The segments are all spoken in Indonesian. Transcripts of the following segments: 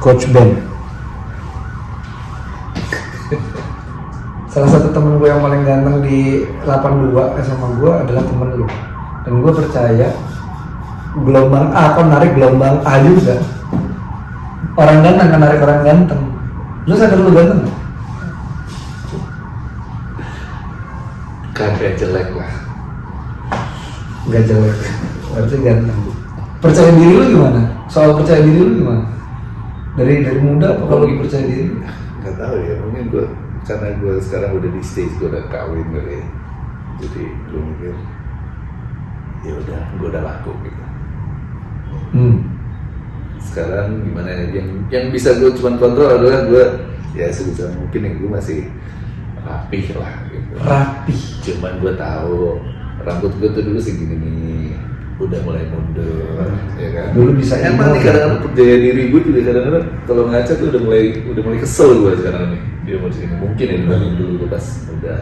Coach Ben. Salah satu temen gue yang paling ganteng di 82 sama gue adalah temen lu. Dan gue percaya gelombang A akan narik gelombang A juga. Orang ganteng akan narik orang ganteng. Lu sadar lu ganteng gak? Kagak jelek lah. Gak jelek, berarti ganteng. Percaya diri lu gimana? Soal percaya diri lu gimana? Dari muda apa kalau lagi percaya diri? Gak tahu ya, mungkin gue karena gue sekarang udah di stage, gue udah kawin kali ya. Jadi gue mikir ya udah, gue udah laku gitu. Sekarang gimana ya, yang bisa gue cuma kontrol adalah gue ya sebisa mungkin yang gue masih rapih lah gitu. Rapih. Cuman gue tahu rambut gue tuh dulu segini nih, udah mulai mundur, ya kan. Dulu bisa emang nih kadang-kadang percaya diri gue juga kadang-kadang kalau ngaca tuh udah mulai kesel gue sekarang nih. Dia mau sini mungkin ya dibanding dulu gue pas udah.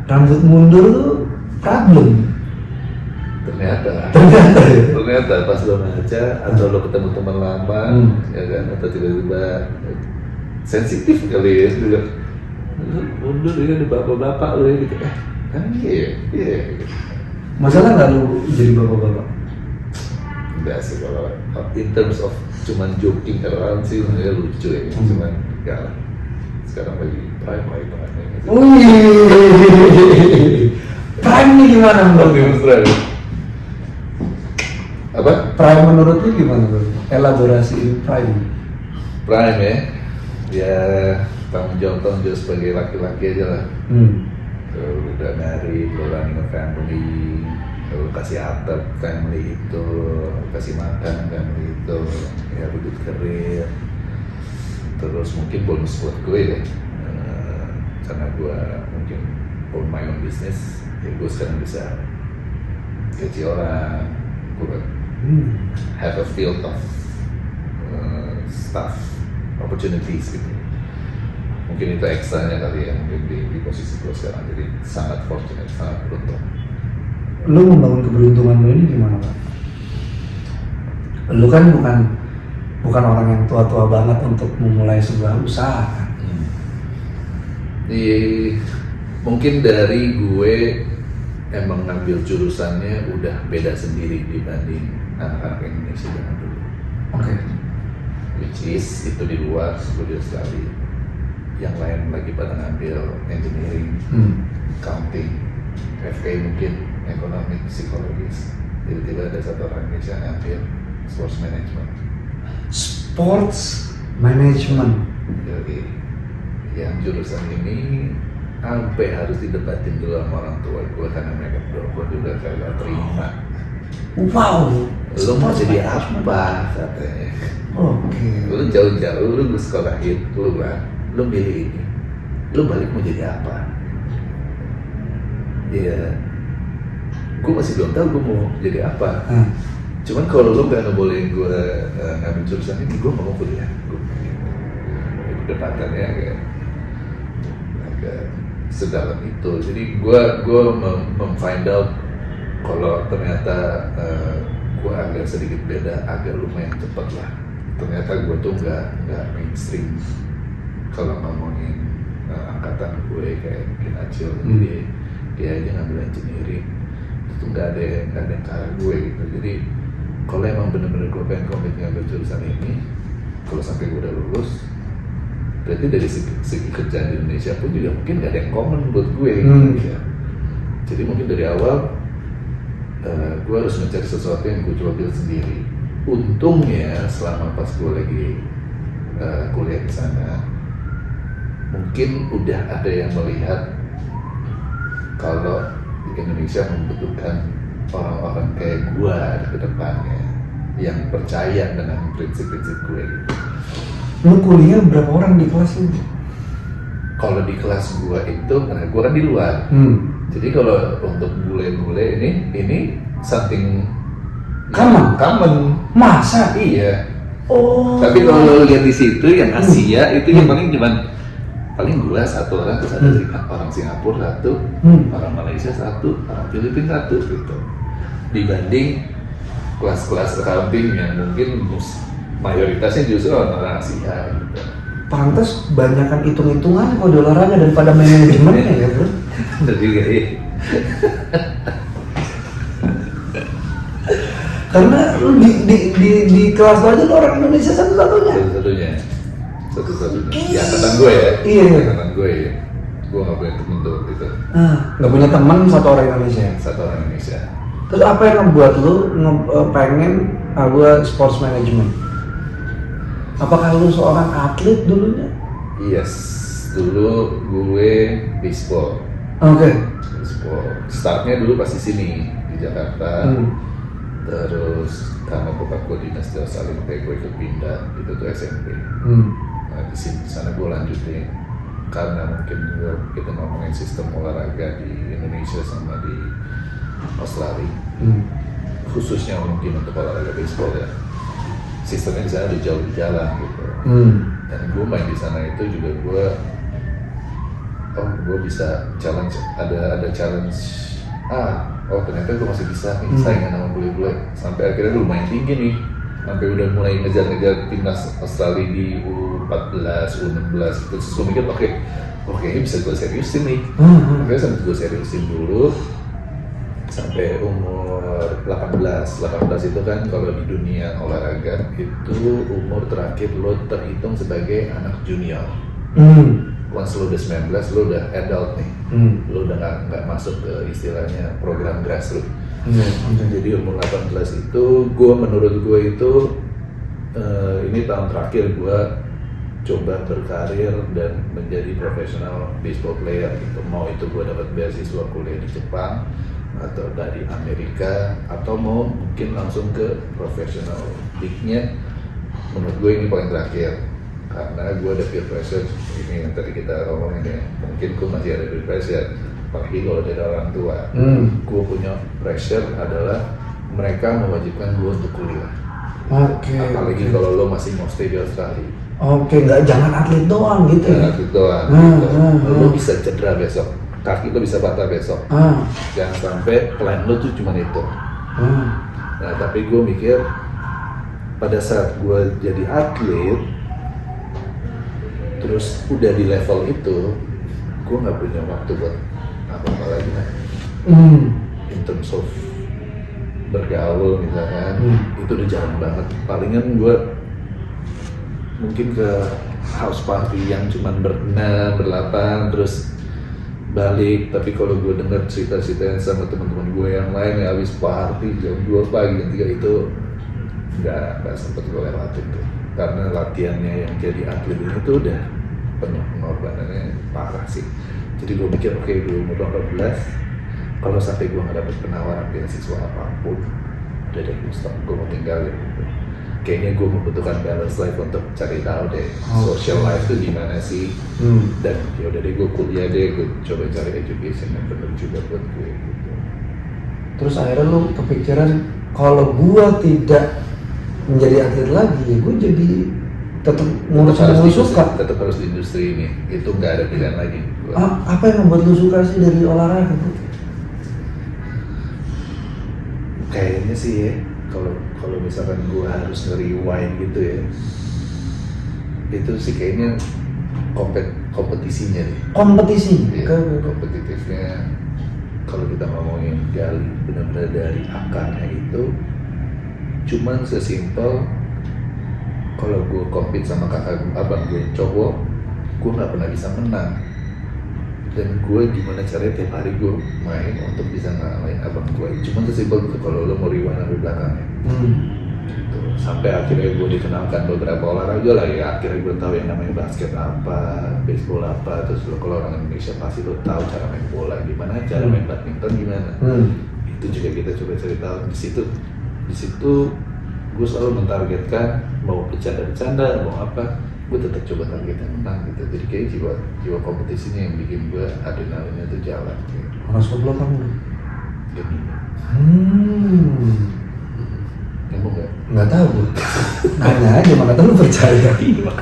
Rambut mundur tuh problem. Ternyata pas lo ngaca atau lo ketemu teman lama, ya kan, atau tiba-tiba sensitif kali ya juga. Mundur ya ada bapak-bapak lo ya gitu. Kan iya. Masalah nggak lu jadi bapak-bapak? Enggak sih, kalau in terms of cuman joking around sih ya lucu ya, cuman enggak lah. Sekarang lagi prime gitu. Prime nih gimana menurut lu? Apa? Prime menurut lu gimana bro? Elaborasi prime. Prime ya tanggung jawab sebagai laki-laki aja lah. Kalau udah married, lo running a family, lo kasih atap family itu, kasih makan family itu, ya hidup karir. Terus mungkin bonus buat gue ya, karena gue mungkin own my own business, ya gue sekarang bisa gaji orang, gue have a field of staff opportunities gitu. Mungkin itu ekstranya kali ya, mungkin di posisi gue sekarang, jadi sangat fortunate, sangat beruntung. Lu membangun keberuntungan lu ini gimana Pak? Lu kan bukan orang yang tua-tua banget untuk memulai sebuah usaha kan? Mungkin dari gue emang ngambil jurusannya udah beda sendiri dibanding anak-anak Indonesia zaman dulu. Oke. Which is itu di luar studio sekali. Yang lain lagi pada ngambil engineering, accounting, FK mungkin, ekonomi, psikologis. Tiba-tiba ada satu orang Indonesia ngambil sports management. Sports management. Jadi yang jurusan ini sampai harus didebatin dulu sama orang tua gue karena mereka berdua juga kagak terima. Wow. Lo mau jadi apa katanya? Oke. Lo jauh-jauh, lo sekolahin, lo milih ini, lo balik mau jadi apa? Ya, gue masih belum tahu gue mau jadi apa. Cuman kalau lo nggak ngebolehin gue ngambil jurusan ini, gue mau kuliah. Gue debatannya agak sedalam itu. Jadi gue find out kalau ternyata gue agak sedikit beda, agak lumayan cepat lah. Ternyata gue tuh nggak mainstream. Kalau ngomongin angkatan gue kayak mungkin Acil, jadi dia aja ngambil engineering, itu nggak ada yang ke arah gue gitu. Jadi kalau emang bener-bener gue pengen komit ngambil jurusan ini, kalau sampai gue udah lulus, berarti dari segi kerjaan di Indonesia pun juga mungkin nggak ada yang common buat gue gitu ya. Jadi mungkin dari awal gue harus mencari sesuatu yang gue coba build sendiri. Untungnya selama pas gue lagi kuliah di sana, mungkin udah ada yang melihat kalau Indonesia membutuhkan orang-orang kayak gue ke depannya yang percaya dengan prinsip-prinsip gue gitu. Lu kuliah berapa orang di kelas lu? Kalau di kelas gue itu, karena gue kan di luar, jadi kalau untuk bule-bule ini something common. Masa? Iya. Oh. Tapi kalau lo lihat di situ yang Asia itu yang paling gue satu orang, terus ada orang Singapura satu, orang Malaysia satu, orang Filipina satu gitu. Dibanding kelas-kelas accounting yang mungkin mayoritasnya justru orang Asia gitu. Pantes banyakan hitung-hitungan kalau di olahraga daripada manajemennya ya bro. Jadi kayak Karena lu di kelas lu aja lu orang Indonesia satu-satunya. satu-satunya di angkatan gue ya. Iya. Angkatan gue ya. Gue nggak punya temen tuh gitu. Nggak punya teman satu orang Indonesia. Satu orang Indonesia. Terus apa yang ngebuat lu pengen gue sports management? Apakah lu seorang atlet dulunya? Yes, dulu gue baseball. Oke. Baseball. Startnya dulu pas di sini di Jakarta. Terus karena bokap gue dinas di Australia, makanya gue ikut pindah. Itu tuh SMP. Nah di sana gue lanjutin karena mungkin kita ngomongin sistem olahraga di Indonesia sama di Australia, khususnya mungkin untuk olahraga baseball ya, sistemnya di sana udah jauh di jalan gitu. Dan gue main di sana itu juga gue bisa challenge, ada challenge. Ternyata gue masih bisa nih saingan sama bule-bule, sampai akhirnya gue lumayan tinggi nih, sampai udah mulai ngejar-ngejar timnas Australia di U14, U16 gitu. Terus gue mikir oke, ini bisa gue seriusin nih. Akhirnya sampai gue seriusin dulu sampai umur 18 itu kan kalau di dunia olahraga itu umur terakhir lo terhitung sebagai anak junior. Once lo udah 19 lo udah adult nih, lo udah nggak masuk ke istilahnya program grassroots. Jadi umur 18 itu menurut gue itu ini tahun terakhir gue coba berkarir dan menjadi profesional baseball player gitu. Mau itu gue dapat beasiswa kuliah di Jepang atau dari Amerika, atau mau mungkin langsung ke profesional league-nya. Menurut gue ini poin terakhir, karena gue ada peer pressure ini yang tadi kita ngomongin ya. Mungkin gue masih ada peer pressure, apalagi kalau dari orang tua. Gue punya pressure adalah mereka mewajibkan gue untuk kuliah. Apalagi kalau lo masih mau stay di Australia. Jangan atlet doang gitu ya. Atlet doang. Lo bisa cedera besok, kaki lo bisa patah besok. Jangan sampai plan lo tuh cuma itu. Nah tapi gue mikir pada saat gue jadi atlet, terus udah di level itu, gue nggak punya waktu buat apa-apa lagi lah. In terms of bergaul misalkan, itu udah jarang banget. Palingan gue mungkin ke house party yang cuman berenam, berlapan, terus balik. Tapi kalau gue denger cerita-cerita sama teman-teman gue yang lain yang habis party jam 2 pagi, jam 3 itu nggak sempet gue lewatin tuh. Karena latihannya yang jadi atlet ini tuh udah penuh pengorbanannya parah sih. Jadi gue mikir di umur 18 kalau sampai gue nggak dapet penawaran beasiswa apapun, udah deh gue mau tinggalin gitu. Kayaknya gue membutuhkan balance life untuk cari tahu deh social life tuh gimana sih. Dan ya udah deh gue kuliah deh, gue coba cari education yang benar juga buat gue gitu. Terus akhirnya lu kepikiran kalau gue tidak menjadi atlet lagi, ya gue jadi tetap ngurusin yang lu suka. Tetap harus di industri ini, itu nggak ada pilihan lagi. Apa yang membuat lu suka sih dari olahraga tuh? Kayaknya sih ya, kalau misalkan gue harus nge-rewind gitu ya, itu sih kayaknya kompetisinya nih. Kompetitifnya. Kalau kita ngomongin gali benar-benar dari akarnya itu, cuman sesimpel kalau gue compete sama abang gue yang cowok, gue nggak pernah bisa menang. Dan gue gimana caranya tiap hari gue main untuk bisa ngalahin abang gue. Cuman sesimpel itu kalau lo mau rewind sampai belakangnya. Gitu. Sampai akhirnya gue dikenalkan beberapa olahraga lah ya. Akhirnya gue tahu yang namanya basket apa, baseball apa. Terus lo kalau orang Indonesia pasti lo tahu cara main bola gimana, cara main badminton gimana. Itu juga kita coba cari tahu di situ. Gue selalu mentargetkan mau bercanda-bercanda, mau apa, gue tetap coba targetnya menang gitu. Jadi kayak jiwa kompetisinya yang bikin gue adrenalinnya tuh jalan gitu. Horoskop lo kamu? Gemini. Kamu nggak tahu gue. Nanya aja, mana tahu lu percaya.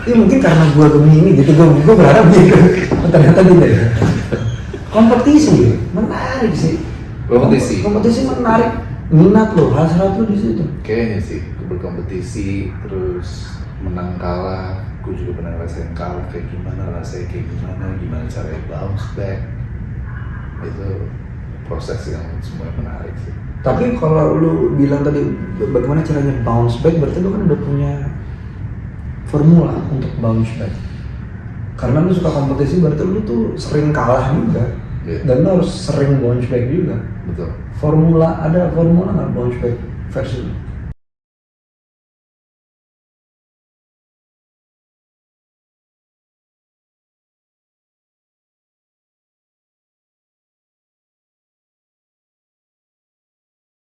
Ya mungkin karena gue Gemini gitu, gue berharap gitu. Ternyata tidak ya. Kompetisi menarik sih. Kompetisi menarik. minat lo, hasrat lo di situ. Kayaknya sih berkompetisi terus menang kalah, gue juga pernah ngerasain kalah kayak gimana, rasanya kayak gimana caranya bounce back. Itu proses yang semuanya menarik sih. Tapi kalau lu bilang tadi bagaimana caranya bounce back, berarti lu kan udah punya formula untuk bounce back. Karena lu suka kompetisi, berarti lu tuh sering kalah juga. Iya. Dan lu harus sering bounce back juga. Betul. Ada formula nggak bounce back versi lu?